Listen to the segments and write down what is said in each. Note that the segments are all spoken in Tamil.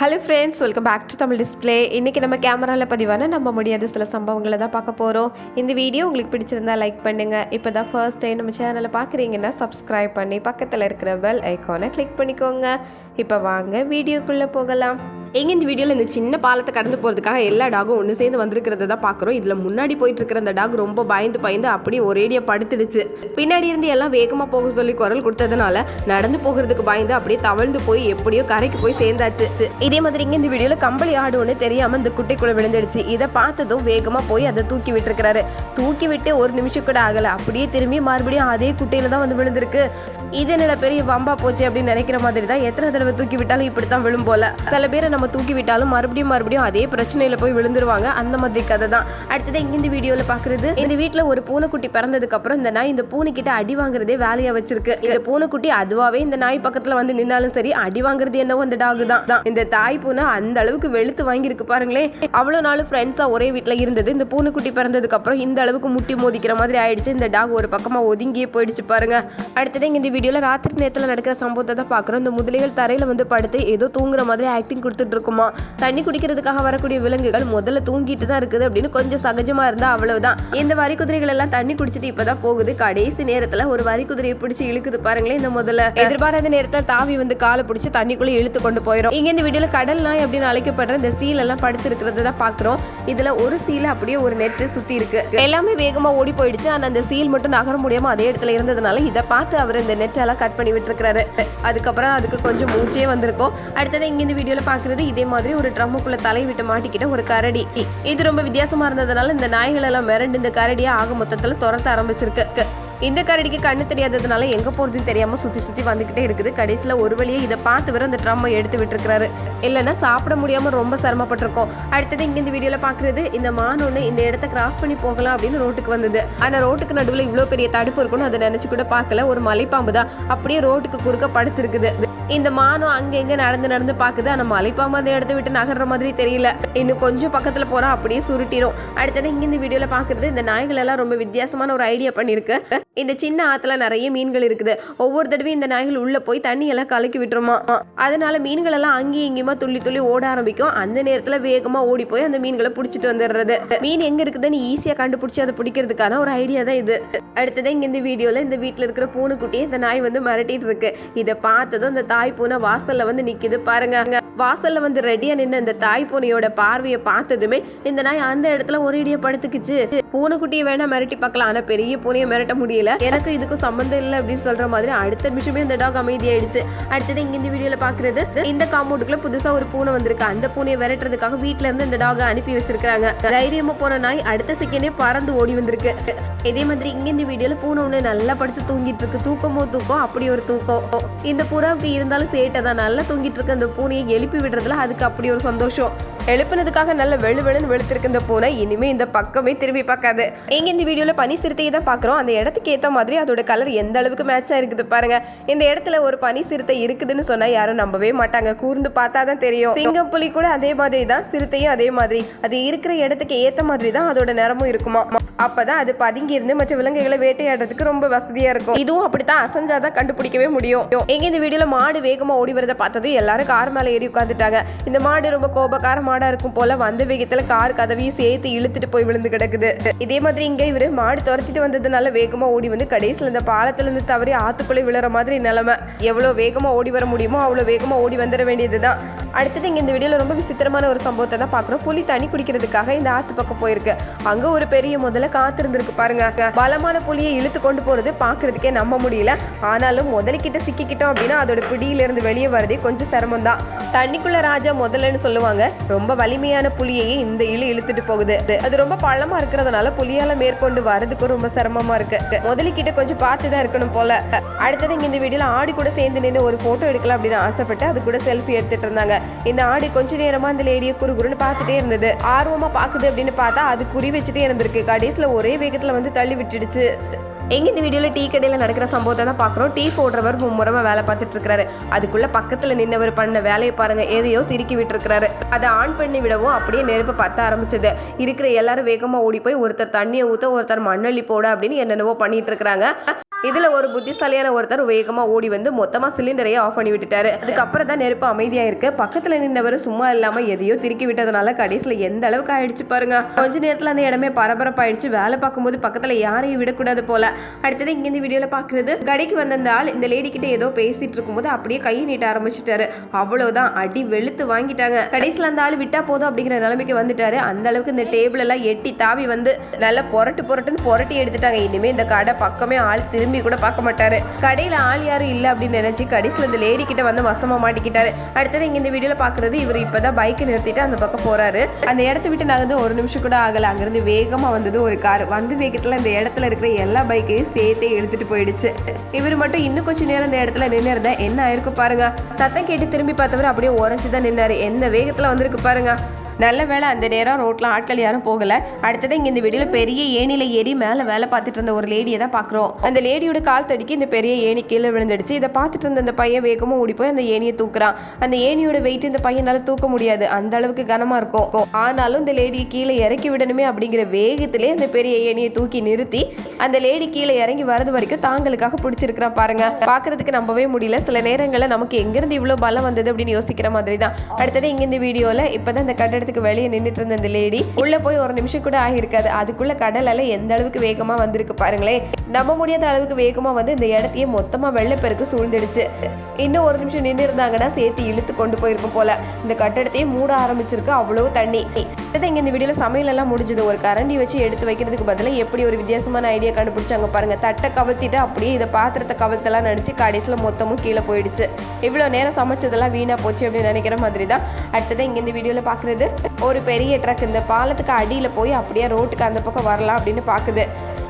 Hello friends, welcome back to Tamil display. இன்றைக்கி நம்ம கேமராவில் பதிவான நம்ப முடியாத சில சம்பவங்களை தான் பார்க்க போகிறோம். இந்த வீடியோ உங்களுக்கு பிடிச்சிருந்தா லைக் பண்ணுங்கள். இப்போ தான் ஃபர்ஸ்ட் டைம் நம்ம சேனலை பார்க்குறீங்கன்னா சப்ஸ்கிரைப் பண்ணி பக்கத்தில் இருக்கிற பெல் ஐக்கானை கிளிக் பண்ணிக்கோங்க. இப்போ வாங்க வீடியோக்குள்ளே போகலாம். இந்த வீடியோவில் இந்த சின்ன பாலத்தை கடந்து போகிறதுக்காக எல்லா டாகும் ஒன்று சேர்ந்து வந்திருக்கிறத தான் பார்க்குறோம். இதில் முன்னாடி போயிட்டு இருக்கிற அந்த டாக் ரொம்ப பயந்து அப்படியே ஒரேடியாக படுத்துடுச்சு. பின்னாடி இருந்து எல்லாம் வேகமாக போக சொல்லி குரல் கொடுத்ததுனால நடந்து போகிறதுக்கு பயந்து அப்படியே தவழ்ந்து போய் எப்படியோ கரைக்கு போய் சேர்ந்தாச்சு. இதே மாதிரி இந்த வீடியோவில் கம்பளி ஆடு ஒன்று தெரியாமல் இந்த குட்டைக்குள்ளே விழுந்துடுச்சு. இதை பார்த்ததும் வேகமாக போய் அதை தூக்கி விட்டுருக்கிறாரு. தூக்கி விட்டு ஒரு நிமிஷம் கூட ஆகலை, அப்படியே திரும்பி மறுபடியும் அதே குட்டையில் தான் வந்து விழுந்திருக்கு. இது என்னோட பெரிய வம்பா போச்சு அப்படின்னு நினைக்கிற மாதிரி தான். எத்தனை தடவை தூக்கி விட்டாலும் இப்படித்தான் விழும் போல. சில பேரை நம்ம தூக்கி விட்டாலும் மறுபடியும் அதே பிரச்சனையில போய் விழுந்துருவாங்க. அந்த மாதிரி கதை தான். அடுத்தது இந்த வீடியோல பாக்குறது, இந்த வீட்டுல ஒரு பூனைக்குட்டி பிறந்ததுக்கு அப்புறம் இந்த நாய் இந்த பூனை கிட்ட அடி வாங்குறதே வேலையா வச்சிருக்கு. இந்த பூனைக்குட்டி அதுவாவே இந்த நாய் பக்கத்துல வந்து நின்னாலும் சரி, அடி வாங்குறது என்னவோ அந்த டாக் தான். இந்த தாய் பூனை அந்த அளவுக்கு வெளுத்து வாங்கியிருக்கு பாருங்களேன். அவ்வளவு நாள் ஃப்ரெண்ட்ஸா ஒரே வீட்டுல இருந்தது, இந்த பூனைக்குட்டி பிறந்ததுக்கு அப்புறம் இந்த அளவுக்கு முட்டி மோதிக்கிற மாதிரி ஆயிடுச்சு. இந்த டாக் ஒரு பக்கமா ஒதுங்கியே போயிடுச்சு பாருங்க. அடுத்தது இந்த வீடியோல ராத்திரி நேரத்தில் நடக்கிற சம்பவத்தை தான் பார்க்குறோம். இந்த முதலைகள் தரையில் வந்து படுத்து ஏதோ தூங்குற மாதிரி ஆக்டிங் கொடுத்துட்டு இருக்குமா. தண்ணி குடிக்கிறதுக்காக வரக்கூடிய விலங்குகள் முதல்ல தூங்கிட்டு தான் இருக்குது அப்படின்னு கொஞ்சம் சகஜமா இருந்தா அவ்வளவுதான். இந்த வரி குதிரைகள் எல்லாம் தண்ணி குடிச்சிட்டு இப்பதான் போகுது. கடைசி நேரத்துல ஒரு வரி குதிரையை பிடிச்சி இழுக்குது பாருங்களேன். இந்த முதல்ல எதிர்பாராத நேரத்தில் தாவி வந்து காலை பிடிச்சி தண்ணிக்குள்ள இழுத்து கொண்டு போயிடும். இங்க இந்த வீடியோல கடல் நாய் அப்படின்னு அழைக்கப்படுற இந்த சீல் எல்லாம் படுத்து இருக்கிறத தான் பாக்குறோம். இதுல ஒரு சீல அப்படியே ஒரு நெட்டு சுத்தி இருக்கு. எல்லாமே வேகமா ஓடி போயிடுச்சு. ஆனா அந்த சீல் மட்டும் நகர முடியாம அதே இடத்துல இருந்ததுனால இதை பார்த்து அவர் இந்த நெட் எல்லாம் கட் பண்ணி விட்டுருக்காரு. அதுக்கப்புறம் அதுக்கு கொஞ்சம் மூச்சே வந்திருக்கும். அடுத்தது இங்க இந்த வீடியோல பாக்குறது, இதே மாதிரி ஒரு ட்ரம்முக்குள்ள தலை விட்டு மாட்டிக்கிட்ட ஒரு கரடி. இது ரொம்ப வித்தியாசமா இருந்ததுனால இந்த நாய்கள் எல்லாம் மிரண்டு இந்த கரடியா ஆக மொத்தத்துல துரத்த ஆரம்பிச்சிருக்கு. இந்த கரடிக்கு கண்ணு தெரியாததுனால எங்க போறதுன்னு தெரியாம சுத்தி வந்துகிட்டே இருக்குது. கடைசியில ஒரு வழியே இதை பார்த்து வர அந்த ட்ரம்மை எடுத்து விட்டுருக்காரு. இல்லைன்னா சாப்பிட முடியாம ரொம்ப சிரமப்பட்டிருக்கோம். அடுத்தது இங்க இந்த வீடியோல பாக்குறது, இந்த மான் ஒண்ணு இந்த இடத்த கிராஸ் பண்ணி போகலாம் அப்படின்னு ரோட்டுக்கு வந்தது. ஆனா ரோட்டுக்கு நடுவில் இவ்வளவு பெரிய தடுப்பு இருக்குன்னு அதை நினைச்சு கூட பார்க்கல. ஒரு மலைப்பாம்பு தான் அப்படியே ரோட்டுக்கு குறுக்க படுத்து இருக்குது. இந்த மானும் அங்க எங்க நடந்து பாக்குது. ஆனா மலைப்பாம்பு அந்த இடத்த விட்டு நகர்ற மாதிரி தெரியல. இன்னும் கொஞ்சம் பக்கத்துல போறா அப்படியே சுருட்டிடும். அடுத்தது இங்க இந்த வீடியோல பாக்குறது, இந்த நாய்கள் எல்லாம் ரொம்ப வித்தியாசமான ஒரு ஐடியா பண்ணிருக்கு. இந்த சின்ன ஆத்துல நிறைய மீன்கள் இருக்குது. ஒவ்வொரு தடவையும் இந்த நாய்கள் உள்ள போய் தண்ணி எல்லாம் கலக்கி விட்டுருமா. அதனால மீன்கள் எல்லாம் அங்கேயும் இங்கேயுமா துள்ளி ஓட ஆரம்பிக்கும். அந்த நேரத்துல வேகமா ஓடி போய் அந்த மீன்களை பிடிச்சிட்டு வந்துடுறது. மீன் எங்க இருக்குதுன்னு ஈஸியா கண்டுபிடிச்சி அதை பிடிக்கிறதுக்கான ஒரு ஐடியா தான் இது. அடுத்தது இங்க இந்த வீடியோல இந்த வீட்டுல இருக்கிற பூனைக்குட்டியை இந்த நாய் வந்து மிரட்டிட்டு இருக்கு. இதை பார்த்ததும் இந்த தாய் பூனை வாசல்ல வந்து நிக்குது பாருங்க. வாசல்ல வந்து ரெடியா நின்று இந்த தாய் பூனையோட பார்வையை பார்த்ததுமே இந்த நாய் அந்த இடத்துல ஒரேடியா படுத்துக்குச்சு. பூனைக்குட்டியை வேணா மிரட்டி பார்க்கலாம், ஆனா பெரிய பூனையை மிரட்ட முடியல. எனக்கு இதுக்கும் சம்பந்தம் இல்லை அப்படின்னு சொல்ற மாதிரி அடுத்த நிமிஷமே இந்த டாக் அமைதியாயிடுச்சு. அடுத்தது இங்க இந்த வீடியோல பாக்குறது, இந்த காம்பவுண்டுக்குள்ள புதுசா ஒரு பூனை வந்திருக்கு. அந்த பூனையை விரட்டுறதுக்காக வீட்டுல இருந்து இந்த டாக அனுப்பி வச்சிருக்காங்க. தைரியமா போன நாய் அடுத்த செகண்டே பறந்து ஓடி வந்திருக்கு. இதே மாதிரி இங்க இந்த வீடியோல பூனை ஒண்ணு நல்லா படுத்து தூங்கிட்டு இருக்கு. தூக்கம் அப்படி ஒரு தூக்கம். இந்த புறாவுக்கு இருந்தாலும் சேட்டை தான். நல்லா தூங்கிட்டு இருக்கு. அந்த பூனையை எழுப்பி விடுறதுல அதுக்கு அப்படி ஒரு சந்தோஷம். எழுப்பினதுக்காக நல்ல வெளுன்னு வெளுத்திருக்கு இந்த பூனை. இனிமே இந்த பக்கமே திரும்பி பார்க்காது. இங்க இந்த வீடியோல பனி சிறுத்தையை தான் பாக்குறோம். அந்த இடத்துக்கு ஏத்த மாதிரி அதோட கலர் எந்த அளவுக்கு மேட்சா இருக்குது பாருங்க. இந்த இடத்துல ஒரு பனி சிறுத்தை இருக்குதுன்னு சொன்னா யாரும் நம்பவே மாட்டாங்க. கூர்ந்து பார்த்தா தான் தெரியும். சிங்கம் புலி கூட அதே மாதிரி தான், சிறுத்தையும் அதே மாதிரி. அது இருக்கிற இடத்துக்கு ஏத்த மாதிரி தான் அதோட நிறமும் இருக்குமா. அப்பதான் அது பதுங்கி இருந்து மற்ற விலங்குகளை வேட்டையாடுறதுக்கு ரொம்ப வசதியா இருக்கும். இதுவும் அப்படித்தான் அசஞ்சாதான் கண்டுபிடிக்கவே முடியும். எங்க இந்த வீடியோல மாடு வேகமா ஓடி வரதை பார்த்தது எல்லாரும் கார் மேல ஏறி உட்காந்துட்டாங்க. இந்த மாடு ரொம்ப கோபக்கார மாடா இருக்கும் போல வந்த வேகத்துல கார் கதவையும் சேர்த்து இழுத்துட்டு போய் விழுந்து கிடக்குது. இதே மாதிரி இங்க இவரு மாடு துரத்திட்டு வந்ததுனால வேகமா ஓடி வந்து கடைசியில் இந்த பாலத்துல இருந்து தவறி ஆத்துக்குள்ளே விழுற மாதிரி நிலைமை. எவ்வளவு வேகமா ஓடி வர முடியுமோ அவ்வளவு வேகமா ஓடி வந்துட வேண்டியதுதான். அடுத்தது இங்க இந்த வீடியோல ரொம்ப விசித்திரமான ஒரு சம்பவத்தை தான் பாக்குறோம். புலி தண்ணி குடிக்கிறதுக்காக இந்த ஆத்து பக்கம் போயிருக்கு. அங்க ஒரு பெரிய முதல்ல காத்திருந்திருக்கு பாருங்க. பலமான புலியை இழுத்து கொண்டு போறது பாக்குறதுக்கே நம்ப முடியல. ஆனாலும் முதல்கிட்ட சிக்கிக்கிட்டோம் அப்படின்னா அதோட பிடியில இருந்து வெளியே வரதே கொஞ்சம் சிரமம் தான். தண்ணிக்குள்ள ராஜா முதல்லன்னு சொல்லுவாங்க. ரொம்ப வலிமையான புலியையே இந்த இழுத்துட்டு போகுது. அது ரொம்ப பழமா இருக்கிறதுனால புலியால மேற்கொண்டு வரதுக்கு ரொம்ப சிரமமா இருக்கு. முதல்கிட்ட கொஞ்சம் பார்த்துதான் இருக்கணும் போல. அடுத்தது இங்க இந்த வீடியோல ஆடி கூட சேர்ந்து நின்று ஒரு போட்டோ எடுக்கலாம் அப்படின்னு ஆசைப்பட்டு அது கூட செல்ஃபி எடுத்துட்டு இருந்தாங்க. இந்த ஆடு கொஞ்ச நேரமா அந்த லேடியை குறுகுறுன்னு பார்த்துட்டே இருந்தது. ஆர்வமா பாக்குது அப்படின்னு பார்த்தா அது குறி வச்சுட்டே இருந்திருக்கு. கடைசியில ஒரே வேகத்துல வந்து தள்ளி விட்டுடுச்சு. எங்க இந்த வீடியோல டீ கடையில நடக்கிற சம்பவத்தை தான் பாக்குறோம். டீ போடுறவர் மும்முரமா வேலை பார்த்துட்டு இருக்காரு. அதுக்குள்ள பக்கத்துல நின்னவர் பண்ண வேலையை பாருங்க. எதையோ திருக்கி விட்டு இருக்காரு. அதை ஆன் பண்ணி விடவும் அப்படியே நெருப்பு பத்த ஆரம்பிச்சது. இருக்கிற எல்லாரும் வேகமா ஓடி போய் ஒருத்தர் தண்ணியை ஊத்த, ஒருத்தர் மண்ணள்ளி போட அப்படின்னு என்னென்னவோ பண்ணிட்டு இருக்காங்க. இதுல ஒரு புத்திசாலியான ஒருத்தர் வேகமா ஓடி வந்து மொத்தமா சிலிண்டரையே ஆஃப் பண்ணி விட்டுட்டாரு. அதுக்கப்புறம் தான் நெருப்பு அமைதியா இருக்கு. பக்கத்துல நின்றவர் சும்மா இல்லாம எதையோ திருக்கி விட்டதுனால கடைசியில எந்த அளவுக்கு ஆயிடுச்சு பாருங்க. கொஞ்ச நேரத்துல அந்த இடமே பரபரப்பாயிடுச்சு. வேலை பார்க்கும்போது பக்கத்துல யாரையும் விடக்கூடாது போல. அடுத்தது இங்க இந்த வீடியோல பாக்குறது, கடைக்கு வந்த அந்த ஆள் இந்த லேடி கிட்ட ஏதோ பேசிட்டு இருக்கும்போது அப்படியே கையை நீட்ட ஆரம்பிச்சுட்டாரு. அவ்வளவுதான், அடி வெளுத்து வாங்கிட்டாங்க. கடைசியில அந்த ஆள் விட்டா போதும் அப்படிங்கிற நிலைமைக்கு வந்துட்டாரு. அந்த அளவுக்கு இந்த டேபிள் எல்லாம் எட்டி தாவி வந்து நல்லா புரட்டுன்னு புரட்டி எடுத்துட்டாங்க. இனிமே இந்த கடை பக்கமே ஆள் திரும்பி கூட பார்க்க மாட்டாரு. கடையில ஆள் யாரும் இல்ல அப்படின்னு நினைச்சு கடைசியில இந்த லேடி கிட்ட வந்து வசமா மாட்டிக்கிட்டாரு. அடுத்தது இங்க இந்த வீடியோல பாக்குறது, இவர் இப்பதான் பைக்கை நிறுத்திட்டு அந்த பக்கம் போறாரு. அந்த இடத்த விட்டு நகர்ந்து ஒரு நிமிஷம் கூட ஆகல. அங்கிருந்து வேகமா வந்தது ஒரு கார். வந்து வேகத்துல இந்த இடத்துல இருக்கிற எல்லா பைக்கையும் சேர்த்தே இழுத்துட்டு போயிடுச்சு. இவர் மட்டும் இன்னும் கொஞ்சம் நேரம் இந்த இடத்துல நின்று இருந்தா என்ன ஆயிருக்கு பாருங்க. சத்தம் கேட்டு திரும்பி பார்த்தவர் அப்படியே உரைச்சுதான் நின்னாரு. எந்த வேகத்துல வந்திருக்கு பாருங்க. நல்ல வேலை அந்த நேரம் ரோட்டில் ஆட்கள் யாரும் போகலை. அடுத்தது இங்கே இந்த வீடியோவில் பெரிய ஏணியில் ஏறி மேலே வேலை பார்த்துட்டு இருந்த ஒரு லேடியை தான் பார்க்குறோம். அந்த லேடியோட கால் தடிக்கி இந்த பெரிய ஏணி கீழே விழுந்துடுச்சு. இதை பார்த்துட்டு இருந்த அந்த பையன் வேகமாக ஓடி போய் அந்த ஏணியை தூக்குறான். அந்த ஏணியோட வெயிட் இந்த பையனால் தூக்க முடியாது, அந்த அளவுக்கு கனமாக இருக்கும். ஆனாலும் இந்த லேடியை கீழே இறக்கி விடணுமே அப்படிங்கிற வேகத்திலே அந்த பெரிய ஏணியை தூக்கி நிறுத்தி அந்த லேடி கீழே இறங்கி வரது வரைக்கும் தாங்களுக்காக பிடிச்சிருக்கிறான் பாருங்க. பார்க்கறதுக்கு நம்பவே முடியல. சில நேரங்களில் நமக்கு எங்கிருந்து இவ்வளோ பலம் வந்தது அப்படின்னு யோசிக்கிற மாதிரி தான். அடுத்தது இங்கே இந்த வீடியோவில் இப்போதான் இந்த கட்டடத்துக்கு வெளியே நின்றுட்டு இருந்த இந்த லேடி உள்ள போய் ஒரு நிமிஷம் கூட ஆகியிருக்காது. அதுக்குள்ள கடல் அலை எந்த அளவுக்கு வேகமா வந்திருக்கு பாருங்களேன். நம்ப முடியாத அளவுக்கு வேகமா வந்து இந்த இடத்தையே மொத்தமா வெள்ளப்பெருக்கு சூழ்ந்துடுச்சு. இன்னும் ஒரு நிமிஷம் நின்று இருந்தாங்கன்னா சேர்த்து இழுத்து கொண்டு போயிருக்கும் போல. இந்த கட்டடத்தையே மூட ஆரம்பிச்சிருக்கு, அவ்வளவு தண்ணி. இங்க இந்த வீடியோல சமையல் எல்லாம் முடிஞ்சது. ஒரு கரண்டி வச்சு எடுத்து வைக்கிறதுக்கு பதிலாக எப்படி ஒரு வித்தியாசமான ஐடியா கண்டுபிடிச்சாங்க பாருங்க. தட்டை கவிழ்த்திட்டு அப்படியே இதை பாத்திரத்தை கவிழ்த்தெல்லாம் நினைச்சு கடைசியில மொத்தமும் கீழே போயிடுச்சு. இவ்வளவு நேரம் சமைச்சதெல்லாம் வீணா போச்சு அப்படின்னு நினைக்கிற மாதிரி தான். அடுத்தது இங்க இந்த வீடியோல பாக்குறது, ஒரு பெரிய ட்ரக் இந்த பாலத்துக்கு அடியில போய் அப்படியே ரோட்டுக்கு அந்த பக்கம் வரலாம் அப்படின்னு பாக்குது.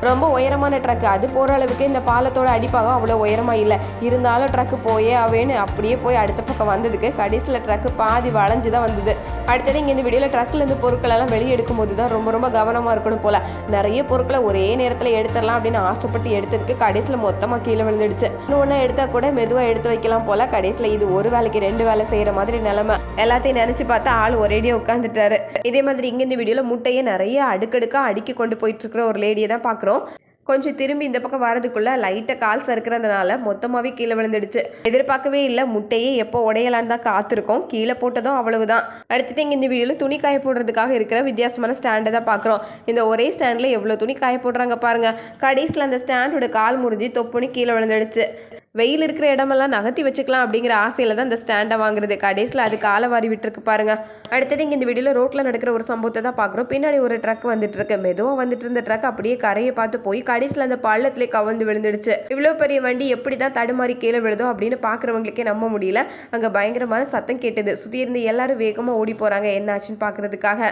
ரொம்ப உயரமான ட்ரக். அது போகிற அளவுக்கு இந்த பாலத்தோட அடிப்பாகம் அவ்வளோ உயரமாக இல்லை. இருந்தாலும் ட்ரக்கு போயே அவேன்னு அப்படியே போய் அடுத்த பக்கம் வந்ததுக்கு கடைசியில் ட்ரக்கு பாதி வளைஞ்சு தான் வந்தது. அடுத்தது இங்கே இந்த வீடியோவில் ட்ரக்லேருந்து பொருட்களெல்லாம் வெளியே எடுக்கும்போது தான் ரொம்ப கவனமாக இருக்கணும் போல். நிறைய பொருட்களை ஒரே நேரத்தில் எடுத்துடலாம் அப்படின்னு ஆசைப்பட்டு எடுத்ததுக்கு கடைசியில் மொத்தமாக கீழே விழுந்துடுச்சு. இன்னொன்று எடுத்தால் கூட மெதுவாக எடுத்து வைக்கலாம் போல். கடைசியில் இது ஒரு வேலைக்கு 2 வேலை செய்கிற மாதிரி நிலைமை. எல்லாத்தையும் நினச்சி பார்த்தா ஆள் ஒரேடியாக உட்காந்துட்டாரு. இதே மாதிரி இங்கே இந்த வீடியோவில் முட்டையை நிறைய அடுக்கடுக்காக அடுக்கி கொண்டு போயிட்டு இருக்கிற ஒரு லேடியை தான் பார்க்குறோம். கொஞ்சம் திரும்பி இந்த பக்கம் வரதுக்குள்ள லைட்டை கால் சறுக்கிறதுனால மொத்தமாகவே கீழே விழுந்துடுச்சு. எதிர்பார்க்கவே இல்லை. முட்டையே எப்போ உடையலான்னு தான் காத்திருக்கோம். கீழே போட்டதும் அவ்வளவுதான். அடுத்தது இங்கே இந்த வீடியோவில் துணி காய போடுறதுக்காக இருக்கிற வித்தியாசமான ஸ்டாண்டை தான் பார்க்குறோம். இந்த ஒரே ஸ்டாண்டில் எவ்வளோ துணி காய போடுறாங்க பாருங்க. கடைசியில் அந்த ஸ்டாண்டோட கால் முறிஞ்சி தொப்புனி கீழே விழுந்துடுச்சு. வெயில் இருக்கிற இடமெல்லாம் நகர்த்தி வச்சுக்கலாம் அப்படிங்கிற ஆசையில் தான் இந்த ஸ்டாண்டை வாங்குறது. கடைசியில் அது காலை வாரி விட்டுருக்கு பாருங்க. அடுத்தது இங்கே இந்த வீடியோவில் ரோட்டில் நடக்கிற ஒரு சம்பவத்தை தான் பார்க்குறோம். பின்னாடி ஒரு ட்ரக் வந்துட்டு இருக்கு. மெதுவாக வந்துட்டு இருந்த ட்ரக் அப்படியே கரையை பார்த்து போய் கடைசியில் அந்த பள்ளத்திலே கவர்ந்து விழுந்துடுச்சு. இவ்வளோ பெரிய வண்டி எப்படி தான் தடுமாறி கீழே விழுதோ அப்படின்னு பார்க்குறவங்களுக்கே நம்ப முடியல. அங்கே பயங்கரமான சத்தம் கேட்டது. சுற்றி இருந்து எல்லாரும் வேகமாக ஓடி போகிறாங்க என்ன ஆச்சுன்னு பார்க்குறதுக்காக.